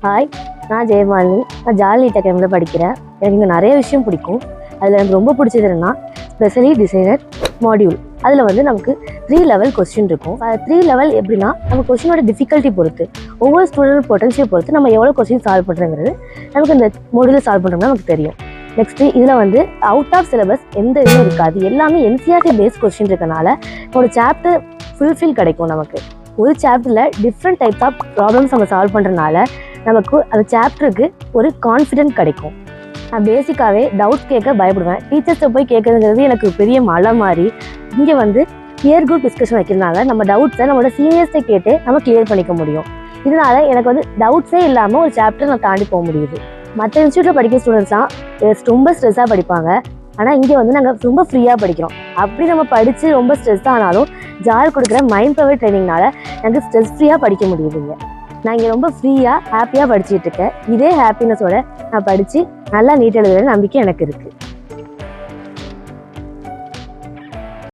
Hi, நான் ஜெயமாலினி. நான் jolly டெக்னில் படிக்கிறேன். எனக்கு இங்கே நிறைய விஷயம் பிடிக்கும். அதில் எனக்கு ரொம்ப பிடிச்சது என்னென்னா ஸ்பெஷலி டிசைனர் மாடியூல். அதில் வந்து நமக்கு 3 லெவல் கொஸ்டின் இருக்கும். 3 லெவல் எப்படின்னா நம்ம கொஸ்டினோட டிஃபிகல்ட்டி பொறுத்து, ஒவ்வொரு ஸ்டூடெண்ட் பொட்டன்ஷியல் பொறுத்து நம்ம எவ்வளோ கொஸ்டின் சால்வ் பண்ணுறங்கிறது நமக்கு இந்த மாடியூலில் சால்வ் பண்ணுறோம்னா நமக்கு தெரியும். நெக்ஸ்ட்டு இதில் வந்து அவுட் ஆஃப் சிலபஸ் எந்த இதுவும் இருக்காது. எல்லாமே என்சிஆர்டி பேஸ்ட் கொஸ்டின் இருக்கனால ஒரு சாப்டர் ஃபுல்ஃபில் கிடைக்கும். நமக்கு ஒரு சாப்டரில் டிஃப்ரெண்ட் டைப்ஸ் ஆஃப் ப்ராப்ளம்ஸ் நம்ம சால்வ் பண்ணுறதுனால நமக்கு அந்த சாப்டருக்கு ஒரு கான்ஃபிடென்ட் கிடைக்கும். நான் பேசிக்காகவே டவுட்ஸ் கேட்க பயப்படுவேன். டீச்சர்ஸை போய் கேட்குறதுங்கிறது எனக்கு பெரிய மலை மாதிரி. இங்கே வந்து பியர் குரூப் டிஸ்கஷன் வைக்கிறதுனால நம்ம டவுட்ஸை நம்மளோட சீனியர்ஸை கேட்டு நம்ம கிளியர் பண்ணிக்க முடியும். இதனால எனக்கு வந்து டவுட்ஸே இல்லாமல் ஒரு சாப்டர் நான் தாண்டி போக முடியுது. மற்ற இன்ஸ்டியூட்டில் படிக்கிற ஸ்டூடெண்ட்ஸ்லாம் ரொம்ப ஸ்ட்ரெஸ்ஸாக படிப்பாங்க. ஆனால் இங்கே வந்து நாங்கள் ரொம்ப ஃப்ரீயாக படிக்கிறோம். அப்படி நம்ம படித்து ரொம்ப ஸ்ட்ரெஸ் ஆனாலும் ஜார் கொடுக்குற மைண்ட் பவர் ட்ரைனிங்னால எனக்கு ஸ்ட்ரெஸ் ஃப்ரீயாக படிக்க முடியுதுங்க. நான் இங்கே ரொம்ப ஃப்ரீயாக ஹாப்பியாக படிச்சுட்டு இருக்கேன். இதே ஹாப்பினஸோட நான் படித்து நல்லா நீட் எழுதுகிற நம்பிக்கை எனக்கு இருக்குது.